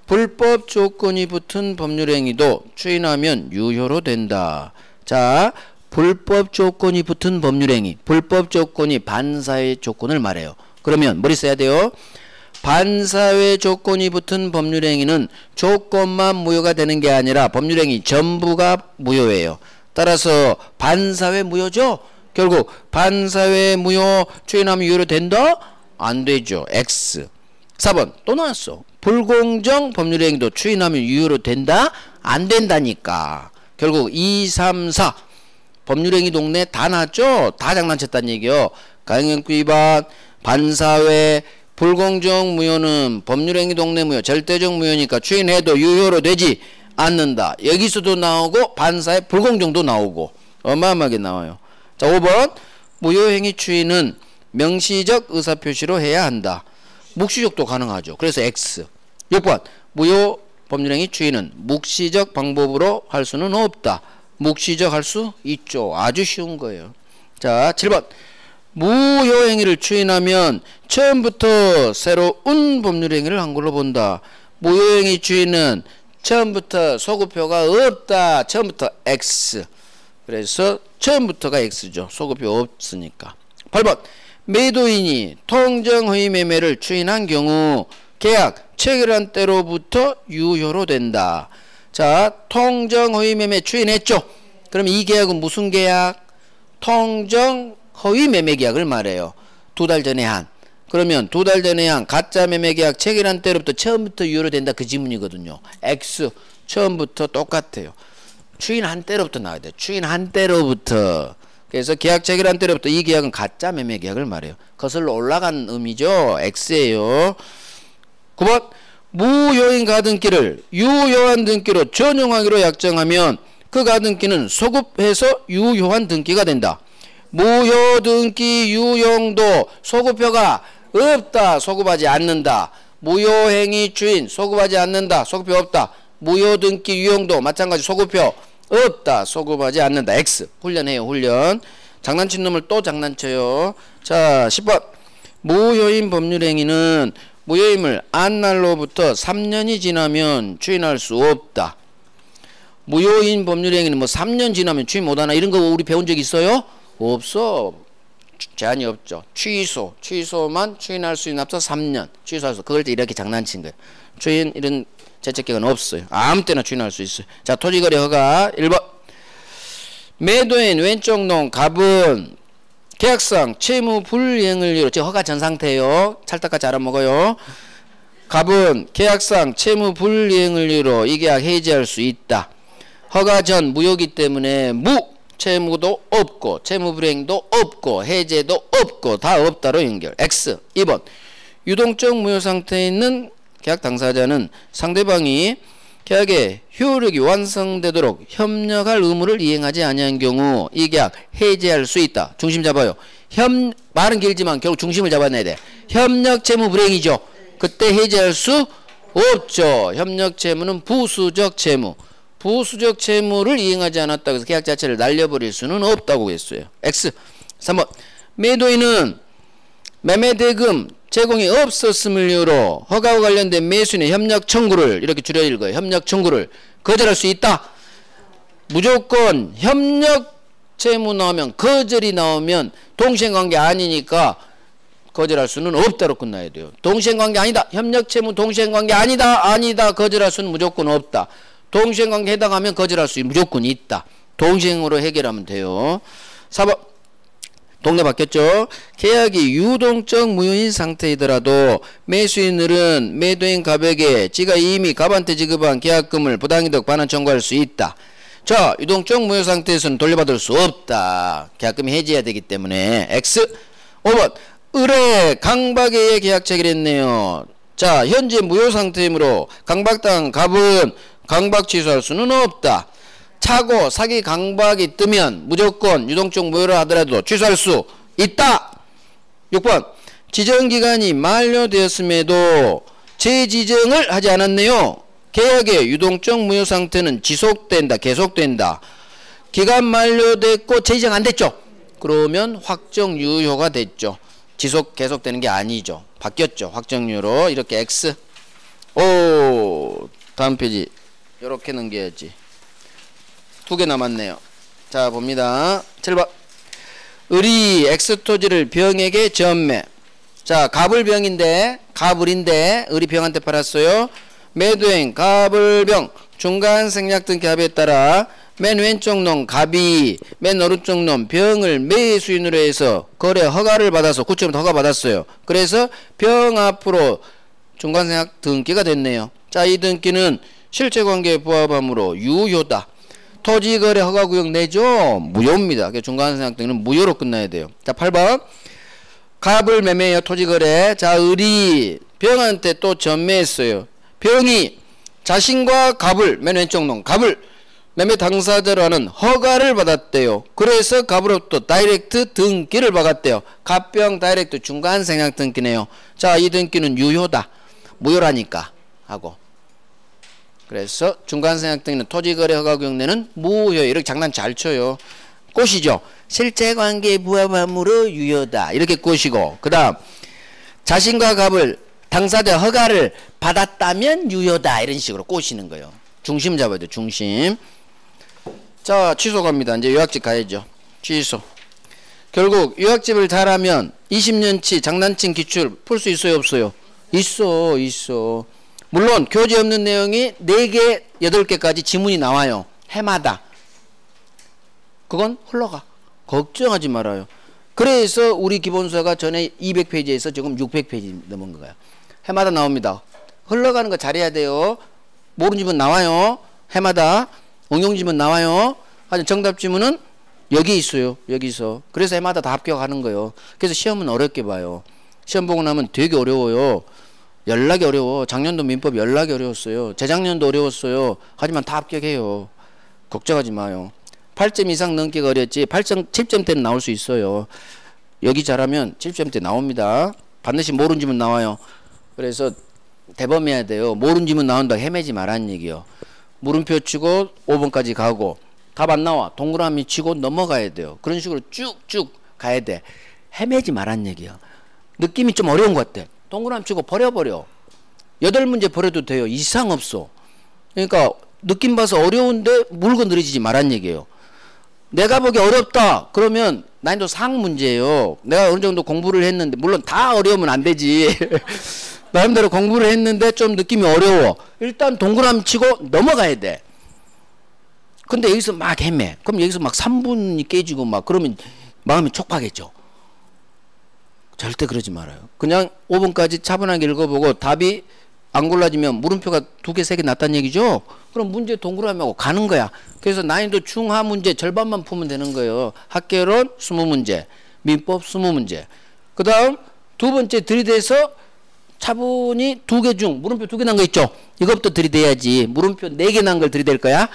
불법 조건이 붙은 법률행위도 추인하면 유효로 된다. 자, 불법 조건이 붙은 법률행위. 불법 조건이 반사회 조건을 말해요. 그러면 머리 써야 돼요. 반사회 조건이 붙은 법률행위는 조건만 무효가 되는 게 아니라 법률행위 전부가 무효예요. 따라서 반사회 무효죠. 결국 반사회 무효 추인하면 유효로 된다? 안 되죠. X. 4번 또 나왔어. 불공정 법률행위도 추인하면 유효로 된다? 안 된다니까. 결국 2, 3, 4 법률행위 동네 다 나왔죠? 다 장난쳤다는 얘기요. 강행법규 위반, 반사회, 불공정 무효는 법률행위 동네 무효, 절대적 무효니까 추인해도 유효로 되지 않는다. 여기서도 나오고 반사회 불공정도 나오고 어마어마하게 나와요. 자, 5번 무효행위 추인은 명시적 의사표시로 해야 한다. 묵시적도 가능하죠. 그래서 X. 6번 무효 법률행위 추인은 묵시적 방법으로 할 수는 없다. 묵시적 할 수 있죠. 아주 쉬운 거예요. 자, 7번 무효행위를 추인하면 처음부터 새로운 법률행위를 한 걸로 본다. 무효행위 추인은 처음부터 소급표가 없다. 처음부터 X. 그래서 처음부터가 X죠. 소급표 없으니까. 8번 매도인이 통정허위 매매를 추인한 경우 계약 체결한 때로부터 유효로 된다. 자, 통정허위 매매 추인했죠. 그럼 이 계약은 무슨 계약? 통정허위 매매 계약을 말해요. 2달 전에 한. 그러면 2달 전에 한 가짜 매매 계약 체결한 때로부터 처음부터 유효로 된다. 그 지문이거든요. X. 처음부터 똑같아요. 추인한 때로부터 나와야 돼요. 추인한 때로부터. 그래서 계약 체결한 때로부터 이 계약은 가짜 매매 계약을 말해요. 거슬러 올라간 의미죠. X예요. 9번 무효인 가등기를 유효한 등기로 전용하기로 약정하면 그 가등기는 소급해서 유효한 등기가 된다. 무효 등기 유용도 소급표가 없다. 소급하지 않는다. 무효행위 추인 소급하지 않는다. 소급표 없다. 무효 등기 유용도 마찬가지 소급표 없다. 소급하지 않는다. X. 훈련해요. 훈련. 장난친 놈을 또 장난쳐요. 자, 10번 무효인 법률행위는 무효임을 안 날로부터 3년이 지나면 추인할 수 없다. 무효인 법률행위는 뭐 3년 지나면 추인 못하나 이런 거 우리 배운 적 있어요? 없어. 제한이 없죠. 취소만 추인할 수 있는 앞서 3년 취소할 수. 그걸 때 이렇게 장난친 거예요. 추인 이런 제척기간은 없어요. 아무 때나 추인할 수 있어요. 자, 토지거래 허가 1번 매도인 왼쪽 농 갑은 계약상 채무 불이행을 이유로 지금 허가 전 상태예요. 찰떡같이 알아먹어요. 갑은 계약상 채무 불이행을 이유로 이 계약 해지할 수 있다. 허가 전 무효기 때문에 채무도 없고 채무 불이행도 없고 해제도 없고 다 없다로 연결. X. 2번 유동적 무효 상태에 있는 계약 당사자는 상대방이 계약의 효력이 완성되도록 협력할 의무를 이행하지 아니한 경우 이 계약 해지할 수 있다. 중심 잡아요. 말은 길지만 결국 중심을 잡아내야 돼. 협력 채무 불이행이죠. 그때 해지할 수 없죠. 협력 채무는 부수적 채무. 부수적 채무를 이행하지 않았다고 해서 계약 자체를 날려버릴 수는 없다고 했어요. X. 3번 매도인은 매매대금 제공이 없었음을 이유로 허가와 관련된 매수인의 협력 청구를 이렇게 줄여 읽어요. 협력 청구를 거절할 수 있다. 무조건 협력 채무 나오면 거절이 나오면 동시행관계 아니니까 거절할 수는 없다로 끝나야 돼요. 동시행관계 아니다. 협력 채무 동시행관계 아니다. 거절할 수는 무조건 없다. 동시행관계 해당하면 거절할 수 무조건 있다. 동시행으로 해결하면 돼요. 4번 동네 바뀌었죠. 계약이 유동적 무효인 상태이더라도 매수인들은 매도인 갑에게 지가 이미 갑한테 지급한 계약금을 부당이득 반환 청구할 수 있다. 자, 유동적 무효 상태에서는 돌려받을 수 없다. 계약금이 해지해야 되기 때문에 X. 5번 의뢰 강박에 의해 계약 체결했네요. 자, 현재 무효 상태이므로 강박당한 갑은 강박 취소할 수는 없다. 차고 사기 강박이 뜨면 무조건 유동적 무효를 하더라도 취소할 수 있다. 6번 지정기간이 만료되었음에도 재지정을 하지 않았네요. 계약의 유동적 무효 상태는 지속된다. 계속된다. 기간 만료됐고 재지정 안 됐죠. 그러면 확정 유효가 됐죠. 지속 계속되는 게 아니죠. 바뀌었죠. 확정 유효로 이렇게 X. 오, 다음 페이지 이렇게 넘겨야지. 2개 남았네요. 자, 봅니다. 7번 을이 X토지를 병에게 전매. 자, 갑을 병인데 갑을인데 을이 병한테 팔았어요. 매도행 갑을 병 중간 생략 등 값에 따라 맨 왼쪽 놈 갑이 맨 오른쪽 놈 병을 매수인으로 해서 거래 허가를 받아서 9.0 허가 받았어요. 그래서 병 앞으로 중간 생략 등기가 됐네요. 자, 이 등기는 실체관계에 부합하므로 유효다. 토지거래 허가구역 내죠? 무효입니다. 중간생각 등기는 무효로 끝나야 돼요. 자, 8번 갑을 매매해요. 토지거래. 자, 을이 병한테 또 전매했어요. 병이 자신과 갑을 맨 왼쪽 놈 갑을 매매 당사자로 하는 허가를 받았대요. 그래서 갑으로부터 다이렉트 등기를 받았대요. 갑병 다이렉트 중간생각 등기네요. 자, 이 등기는 유효다. 무효라니까 하고. 그래서 중간생각 등기는 토지거래 허가구역 내는 무효. 이렇게 장난 잘 쳐요. 꼬시죠. 실제관계에 부합함으로 유효다. 이렇게 꼬시고 그 다음 자신과 갑을 당사자 허가를 받았다면 유효다. 이런 식으로 꼬시는 거예요. 중심 잡아야 돼. 중심. 자, 취소 갑니다. 이제 요약집 가야죠. 취소. 결국 요약집을 잘하면 20년치 장난친 기출 풀 수 있어요? 없어요? 있어. 물론 교재 없는 내용이 4개, 8개까지 지문이 나와요. 해마다. 그건 흘러가. 걱정하지 말아요. 그래서 우리 기본서가 전에 200페이지에서 지금 600페이지 넘은 거예요. 해마다 나옵니다. 흘러가는 거 잘해야 돼요. 모르는 지문 나와요. 해마다. 응용지문 나와요. 하지만 정답 지문은 여기 있어요. 여기서. 그래서 해마다 다 합격하는 거예요. 그래서 시험은 어렵게 봐요. 시험 보고 나면 되게 어려워요. 연락이 어려워. 작년도 민법 연락이 어려웠어요. 재작년도 어려웠어요. 하지만 다 합격해요. 걱정하지 마요. 8점 이상 넘기가 어렵지 8점, 7점대는 나올 수 있어요. 여기 잘하면 7점대 나옵니다. 반드시 모르는 지문 나와요. 그래서 대범해야 돼요. 모르는 지문 나온다 헤매지 말라는 얘기요. 물음표 치고 5번까지 가고 답 안 나와 동그라미 치고 넘어가야 돼요. 그런 식으로 쭉쭉 가야 돼. 헤매지 말라는 얘기야. 느낌이 좀 어려운 것 같아. 동그라미 치고 버려버려. 8문제 버려도 돼요. 이상 없어. 그러니까 느낌 봐서 어려운데 물고 늘어지지 말란 얘기예요. 내가 보기 어렵다 그러면 난이도 상 문제예요. 내가 어느 정도 공부를 했는데 물론 다 어려우면 안 되지. 나름대로 공부를 했는데 좀 느낌이 어려워. 일단 동그라미 치고 넘어가야 돼. 근데 여기서 막 헤매. 그럼 여기서 막 3분이 깨지고 막 그러면 마음이 촉박해져. 절대 그러지 말아요. 그냥 5분까지 차분하게 읽어보고 답이 안 골라지면 물음표가 2개, 3개 났다는 얘기죠. 그럼 문제 동그라미하고 가는 거야. 그래서 난이도 중하 문제 절반만 풀면 되는 거예요. 학개론 20문제, 민법 20문제. 그 다음 두 번째 들이대서 차분히 2개 중 물음표 2개 난 거 있죠. 이것부터 들이대야지. 물음표 4개 난 걸 들이댈 거야.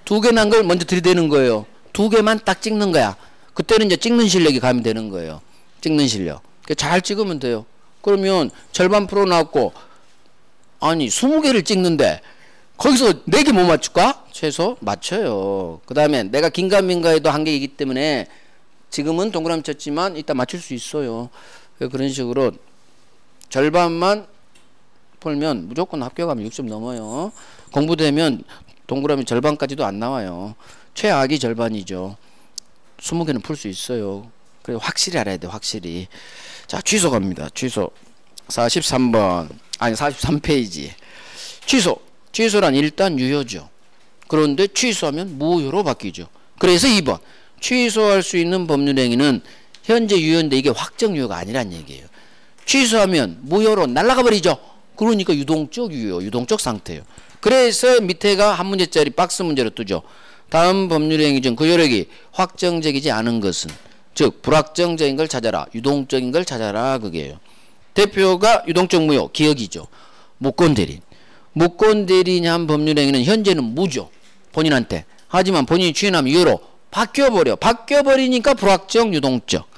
2개 난 걸 먼저 들이대는 거예요. 2개만 딱 찍는 거야. 그때는 이제 찍는 실력이 가면 되는 거예요. 찍는 실력. 잘 찍으면 돼요. 그러면 절반 풀어놨고 아니 20개를 찍는데 거기서 4개 못 맞출까? 최소 맞춰요. 그 다음에 내가 긴가민가에도 한계이기 때문에 지금은 동그라미 쳤지만 이따 맞출 수 있어요. 그런 식으로 절반만 풀면 무조건 합격하면 60 넘어요. 공부되면 동그라미 절반까지도 안 나와요. 최악이 절반이죠. 20개는 풀 수 있어요. 그래 확실히 알아야 돼. 확실히. 자, 취소 갑니다. 취소. 43번. 아니 43페이지. 취소란 일단 유효죠. 그런데 취소하면 무효로 바뀌죠. 그래서 2번. 취소할 수 있는 법률행위는 현재 유효인데 이게 확정 유효가 아니란 얘기예요. 취소하면 무효로 날아가 버리죠. 그러니까 유동적 유효, 유동적 상태예요. 그래서 밑에가 한 문제짜리 박스 문제로 뜨죠. 다음 법률행위 중 그 효력이 확정적이지 않은 것은, 즉 불확정적인 걸 찾아라, 유동적인 걸 찾아라, 그게요. 대표가 유동적 무효, 기억이죠. 무권대리인. 무권대리인이 한 법률행위는 현재는 무죠. 본인한테. 하지만 본인이 추인하면 유효로 바뀌어버리니까 불확정, 유동적.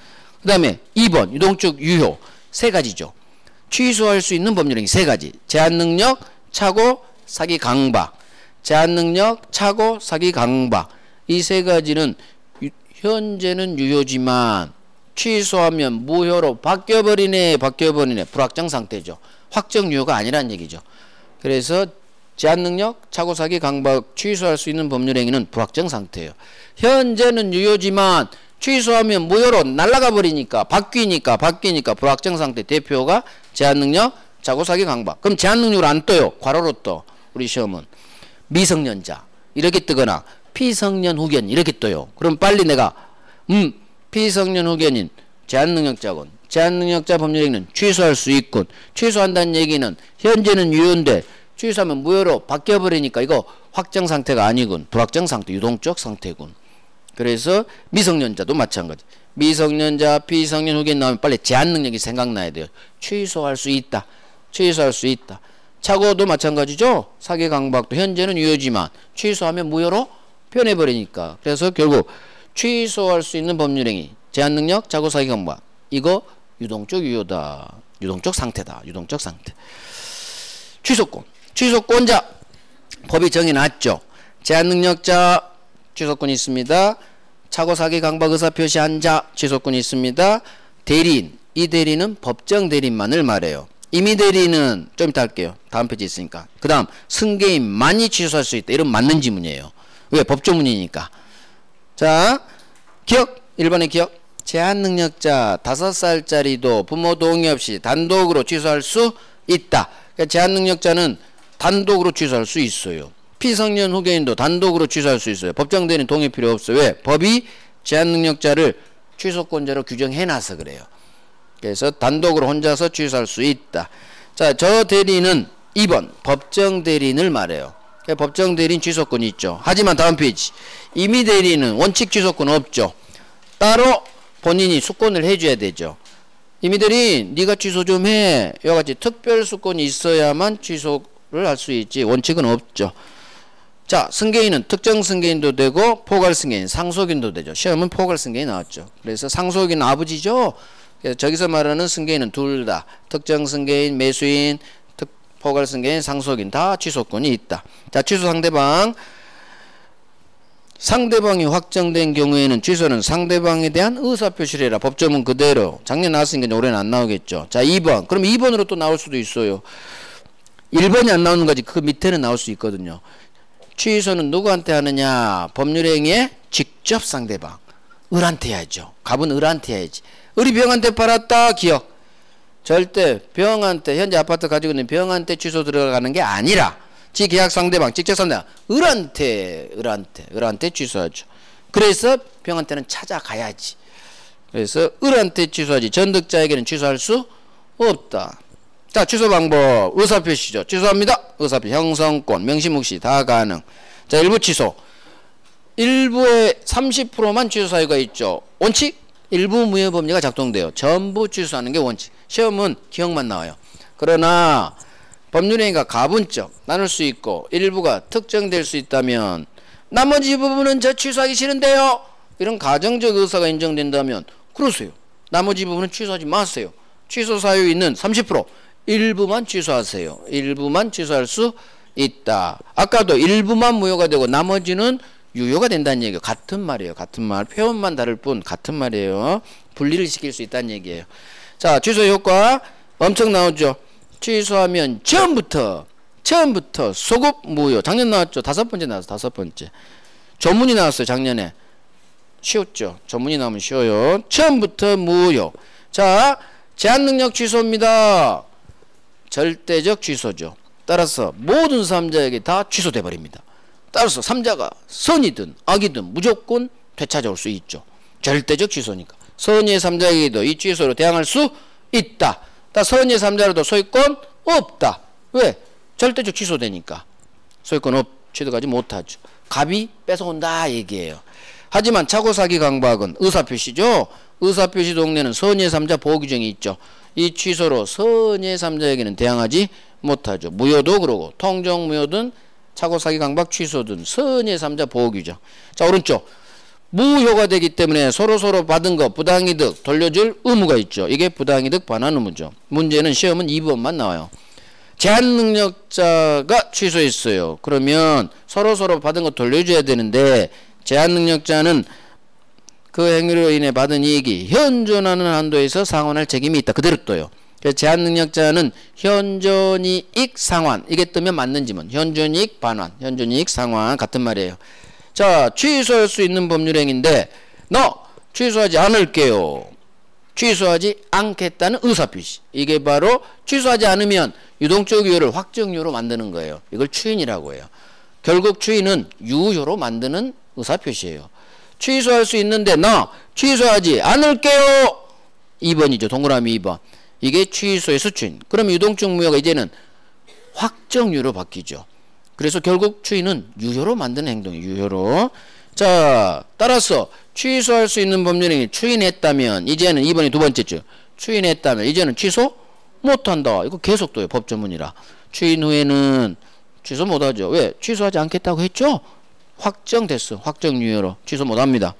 그 다음에 2번 유동적 유효. 세 가지죠. 취소할 수 있는 법률행위 세 가지. 제한능력, 착오, 사기, 강박. 제한능력, 착오, 사기, 강박. 이 세 가지는 현재는 유효지만 취소하면 무효로 바뀌어버리네. 불확정 상태죠. 확정 유효가 아니란 얘기죠. 그래서 제한능력, 착오, 사기, 강박 취소할 수 있는 법률행위는 불확정 상태예요. 현재는 유효지만 취소하면 무효로 날아가 버리니까 바뀌니까 불확정 상태. 대표가 제한능력, 착오, 사기, 강박. 그럼 제한능력을 안 떠요. 괄호로 떠. 우리 시험은 미성년자 이렇게 뜨거나 피성년 후견 이렇게 떠요. 그럼 빨리 내가 피성년 후견인 제한능력자군. 제한능력자 법률행위는 취소할 수 있군. 취소한다는 얘기는 현재는 유효인데 취소하면 무효로 바뀌어버리니까 이거 확정 상태가 아니군. 불확정 상태, 유동적 상태군. 그래서 미성년자도 마찬가지. 미성년자, 피성년 후견 나오면 빨리 제한능력이 생각나야 돼요. 취소할 수 있다. 착오도 마찬가지죠. 사기, 강박도 현재는 유효지만 취소하면 무효로 변해버리니까. 그래서 결국 취소할 수 있는 법률행위 제한능력, 착오, 사기, 강박 이거 유동적 유효다. 유동적 상태다. 유동적 상태. 취소권. 취소권자 법이 정해놨죠. 제한능력자 취소권이 있습니다. 착오, 사기, 강박 의사표시한 자 취소권이 있습니다. 대리인. 이 대리인은 법정 대리인만을 말해요. 임의 대리인은 좀 이따 할게요. 다음 페이지 있으니까. 그 다음 승계인만이 취소할 수 있다. 이런 맞는 지문이에요. 왜? 법조문이니까. 자, 기억. 1번의 기억. 제한능력자 5살짜리도 부모 동의 없이 단독으로 취소할 수 있다. 그러니까 제한능력자는 단독으로 취소할 수 있어요. 피성년 후견인도 단독으로 취소할 수 있어요. 법정 대리인 동의 필요 없어요. 왜? 법이 제한능력자를 취소권자로 규정해놔서 그래요. 그래서 단독으로 혼자서 취소할 수 있다. 자, 저 대리인은 2번 법정 대리인을 말해요. 그러니까 법정 대리인 취소권이 있죠. 하지만 다음 페이지 임의 대리인은 원칙 취소권 없죠. 따로 본인이 수권을 해줘야 되죠. 임의 대리인 네가 취소 좀 해. 이와 같이 특별 수권이 있어야만 취소를 할 수 있지 원칙은 없죠. 자, 승계인은 특정 승계인도 되고 포괄 승계인, 상속인도 되죠. 시험은 포괄 승계인 나왔죠. 그래서 상속인 아버지죠. 그래서 저기서 말하는 승계인은 둘 다 특정 승계인, 매수인, 포괄 승계인, 상속인 다 취소권이 있다. 자, 취소 상대방. 상대방이 확정된 경우에는 취소는 상대방에 대한 의사표시를 해라. 법조문 그대로. 작년 나왔으니까 올해는 안 나오겠죠. 자, 2번. 그럼 2번으로 또 나올 수도 있어요. 1번이 안 나오는 거지. 그 밑에는 나올 수 있거든요. 취소는 누구한테 하느냐? 법률행위의 직접 상대방. 을한테 해야죠. 갑은 을한테 해야지. 을이 병한테 팔았다. 기억. 절대 병한테 현재 아파트 가지고 있는 병한테 취소 들어가는 게 아니라 지 계약 상대방, 직접 상대방 을한테 취소하죠. 그래서 병한테는 찾아가야지. 그래서 을한테 취소하지. 전득자에게는 취소할 수 없다. 자, 취소 방법 의사표시죠. 취소합니다. 의사표시, 형성권, 명시묵시 다 가능. 자, 일부 취소. 일부의 30%만 취소 사유가 있죠. 원칙 일부 무효법리가 작동돼요. 전부 취소하는 게 원칙. 시험은 기억만 나와요. 그러나 법률행위가 가분적 나눌 수 있고 일부가 특정될 수 있다면 나머지 부분은 저 취소하기 싫은데요. 이런 가정적 의사가 인정된다면 그러세요. 나머지 부분은 취소하지 마세요. 취소 사유 있는 30% 일부만 취소하세요. 일부만 취소할 수 있다. 아까도 일부만 무효가 되고 나머지는 유효가 된다는 얘기예요. 같은 말이에요. 같은 말. 표현만 다를 뿐 같은 말이에요. 분리를 시킬 수 있다는 얘기예요. 자, 취소 효과 엄청 나오죠. 취소하면 처음부터 소급 무효. 작년 나왔죠. 5번째 나왔어. 5번째. 전문이 나왔어요. 작년에. 쉬웠죠. 전문이 나오면 쉬워요. 처음부터 무효. 자, 제한능력 취소입니다. 절대적 취소죠. 따라서 모든 3자에게 다 취소돼 버립니다. 따라서 3자가 선이든 악이든 무조건 되찾아올 수 있죠. 절대적 취소니까. 선의의 3자에게도 이 취소로 대항할 수 있다. 선의의 3자로도 소유권 없다. 왜? 절대적 취소되니까. 소유권 취득하지 못하죠. 갑이 뺏어온다 얘기예요. 하지만 차고사기 강박은 의사표시죠. 의사표시 동네는 선의의 3자 보호규정이 있죠. 이 취소로 선의의 3자에게는 대항하지 못하죠. 무효도 그러고 통정무효든 차고사기 강박 취소든 선의의 3자 보호규정. 자, 오른쪽 무효가 되기 때문에 서로서로 받은 거 부당이득 돌려줄 의무가 있죠. 이게 부당이득 반환 의무죠. 문제는 시험은 2번만 나와요. 제한능력자가 취소했어요. 그러면 서로서로 받은 거 돌려줘야 되는데 제한능력자는 그 행위로 인해 받은 이익이 현존하는 한도에서 상환할 책임이 있다. 그대로 떠요. 그래서 제한능력자는 현존이익 상환. 이게 뜨면 맞는 지문. 현존이익 반환, 현존이익 상환 같은 말이에요. 자, 취소할 수 있는 법률행위인데 너 취소하지 않을게요. 취소하지 않겠다는 의사표시. 이게 바로 취소하지 않으면 유동적 유효를 확정유효로 만드는 거예요. 이걸 추인이라고 해요. 결국 추인은 유효로 만드는 의사표시예요. 취소할 수 있는데 나 취소하지 않을게요. 2번이죠. 동그라미 2번. 이게 취소에서 추인. 그럼 유동적 무효가 이제는 확정유효로 바뀌죠. 그래서 결국 추인은 유효로 만드는 행동이에요. 유효로. 자, 따라서 취소할 수 있는 법률행위 추인했다면 이제는 2번이 두 번째죠. 추인했다면 이제는 취소 못한다. 이거 계속 둬요. 법조문이라. 추인 후에는 취소 못하죠. 왜? 취소하지 않겠다고 했죠? 확정됐어. 확정유효로 취소 못합니다.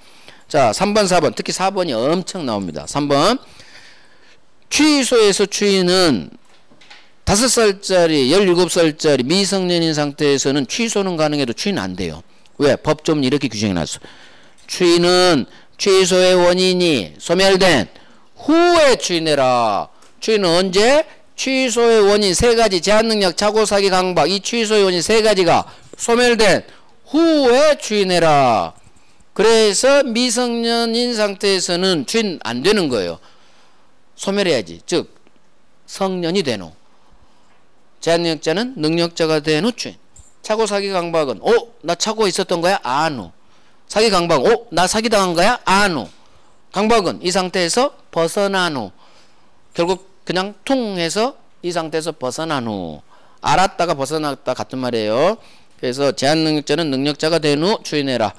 자, 3번 4번 특히 4번이 엄청 나옵니다. 3번 취소에서 추인은 5살짜리 17살짜리 미성년인 상태에서는 취소는 가능해도 추인 안 돼요. 왜? 법조문 이렇게 규정해 놨어. 추인은 취소의 원인이 소멸된 후에 추인해라. 추인은 언제? 취소의 원인 3가지 제한능력 차고사기 강박 이 취소의 원인 3가지가 소멸된 후에 추인해라. 그래서 미성년인 상태에서는 추인 안 되는 거예요. 소멸해야지. 즉 성년이 된 후. 제한능력자는 능력자가 된 후 추인. 차고사기 강박은 나 차고 있었던 거야? 안 후. 사기 강박은 나 사기당한 거야? 안 후. 강박은 이 상태에서 벗어난 후. 결국 그냥 퉁 해서 이 상태에서 벗어난 후. 알았다가 벗어났다 같은 말이에요. 그래서 제한능력자는 능력자가 된 후 추인해라.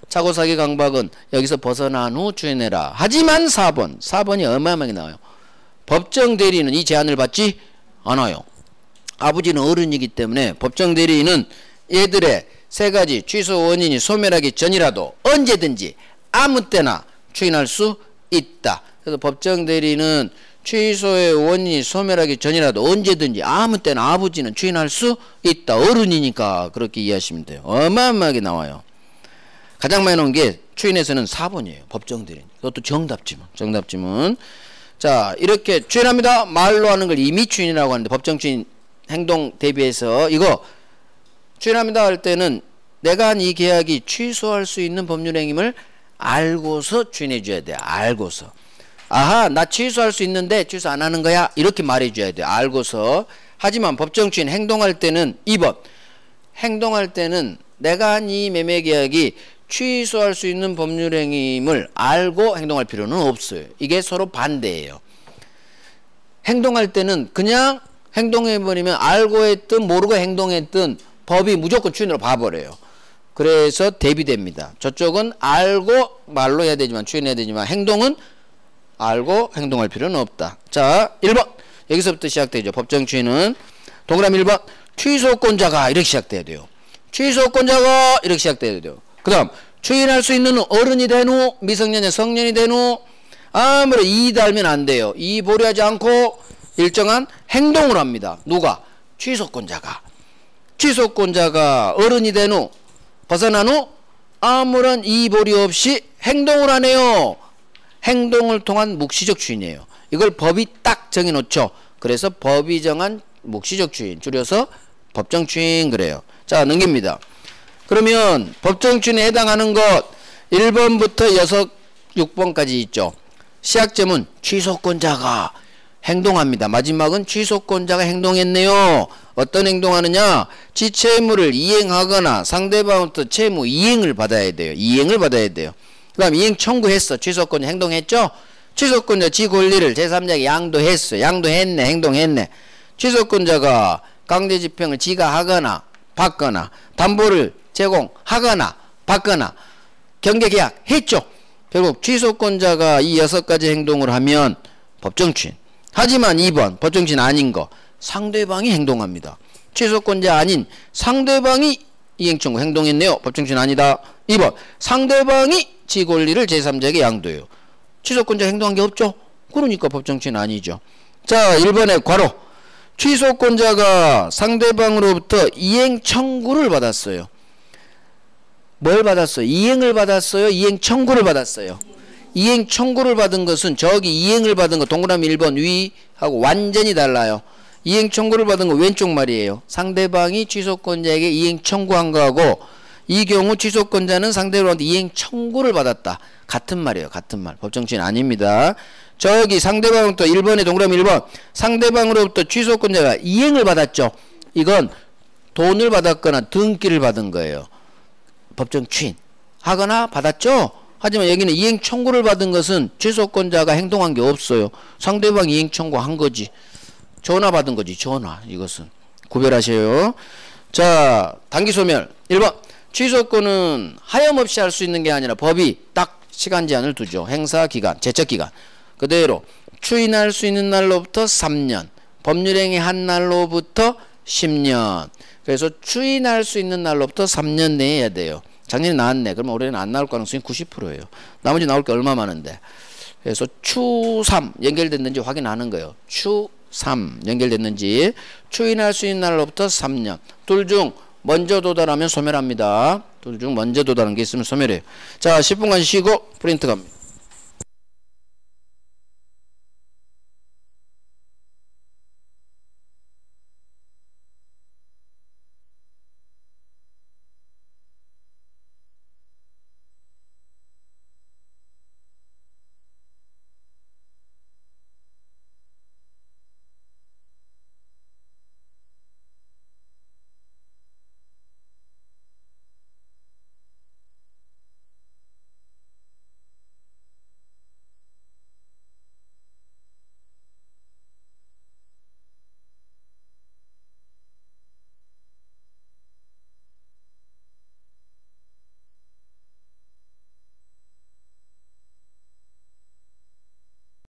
차고사기 강박은 여기서 벗어난 후 추인해라. 하지만 4번이 어마어마하게 나와요. 법정 대리인은 이 제한을 받지 않아요. 아버지는 어른이기 때문에 법정 대리인은 얘들의 3가지 취소 원인이 소멸하기 전이라도 언제든지 아무 때나 추인할 수 있다. 그래서 법정 대리인은 취소의 원인이 소멸하기 전이라도 언제든지 아무 때나 아버지는 추인할 수 있다. 어른이니까 그렇게 이해하시면 돼요. 어마어마하게 나와요. 가장 많이 나온 게 추인에서는 4번이에요. 법정 대리인. 그것도 정답지문. 자, 이렇게 추인합니다. 말로 하는 걸 임의 추인이라고 하는데 법정 추인 행동 대비해서 이거 추인합니다 할 때는 내가 한 이 계약이 취소할 수 있는 법률행위를 알고서 추인해 줘야 돼. 알고서. 아하, 나 취소할 수 있는데 취소 안 하는 거야. 이렇게 말해 줘야 돼. 알고서. 하지만 법정 추인 행동할 때는 2번. 행동할 때는 내가 한 이 매매 계약이 취소할 수 있는 법률행위를 알고 행동할 필요는 없어요. 이게 서로 반대예요. 행동할 때는 그냥 행동해버리면 알고 했든 모르고 행동했든 법이 무조건 추인으로 봐버려요. 그래서 대비됩니다. 저쪽은 알고 말로 해야 되지만 추인해야 되지만 행동은 알고 행동할 필요는 없다. 자, 1번 여기서부터 시작되죠. 법정 추인은 동그라미 1번 취소권자가 이렇게 시작돼야 돼요. 취소권자가 이렇게 시작돼야 돼요. 그 다음 추인할 수 있는 어른이 된 후 미성년자 성년이 된 후 아무런 이 달면 안 돼요. 이 보류하지 않고 일정한 행동을 합니다. 누가? 취소권자가 어른이 된 후 벗어난 후 아무런 이보류 없이 행동을 하네요. 행동을 통한 묵시적 추인이에요. 이걸 법이 딱 정해놓죠. 그래서 법이 정한 묵시적 주인, 줄여서 법정 주인 그래요. 자, 넘깁니다. 그러면 법정 주인에 해당하는 것 1번부터 6번까지 있죠. 시약점은 취소권자가 행동합니다. 마지막은 취소권자가 행동했네요. 어떤 행동하느냐? 지채무를 이행하거나 상대방부터 채무 이행을 받아야 돼요. 이행을 받아야 돼요. 그 다음 이행 청구했어. 취소권자 행동했죠? 취소권자 지 권리를 제3자에게 양도했어. 양도했네. 행동했네. 취소권자가 강제집행을 지가 하거나 받거나 담보를 제공하거나 받거나 경계계약 했죠. 결국 취소권자가 이 6가지 행동을 하면 법정주인. 하지만 2번 법정주인 아닌 거 상대방이 행동합니다. 취소권자 아닌 상대방이 이행청구 행동했네요. 법정주인 아니다. 2번 상대방이 지 권리를 제3자에게 양도해요. 취소권자 행동한 게 없죠. 그러니까 법정주인 아니죠. 자, 1번에 괄호 취소권자가 상대방으로부터 이행청구를 받았어요. 뭘 받았어요? 이행을 받았어요? 이행청구를 받았어요? 이행청구를 받은 것은 저기 이행을 받은 거 동그라미 1번 위하고 완전히 달라요. 이행청구를 받은 거 왼쪽 말이에요. 상대방이 취소권자에게 이행청구한 거하고 이 경우 취소권자는 상대방한테 이행청구를 받았다. 같은 말이에요. 같은 말. 법정주인 아닙니다. 저기 상대방부터 1번에 동그라미 1번 상대방으로부터 취소권자가 이행을 받았죠. 이건 돈을 받았거나 등기를 받은 거예요. 법정주인 하거나 받았죠. 하지만 여기는 이행 청구를 받은 것은 취소권자가 행동한 게 없어요. 상대방이 이행 청구한 거지. 전화 받은 거지. 전화. 이것은 구별하셔요. 자, 단기 소멸 1번 취소권은 하염없이 할 수 있는 게 아니라 법이 딱 시간 제한을 두죠. 행사 기간, 제척 기간. 그대로 추인할 수 있는 날로부터 3년, 법률행위 한 날로부터 10년. 그래서 추인할 수 있는 날로부터 3년 내에 해야 돼요. 작년에 나왔네. 그러면 올해는 안 나올 가능성이 90%예요. 나머지 나올 게 얼마 많은데. 그래서 추3 연결됐는지 확인하는 거예요. 추3 연결됐는지. 추인할 수 있는 날로부터 3년. 둘 중 먼저 도달하면 소멸합니다. 둘 중 먼저 도달한 게 있으면 소멸해요. 자, 10분간 쉬고 프린트 갑니다.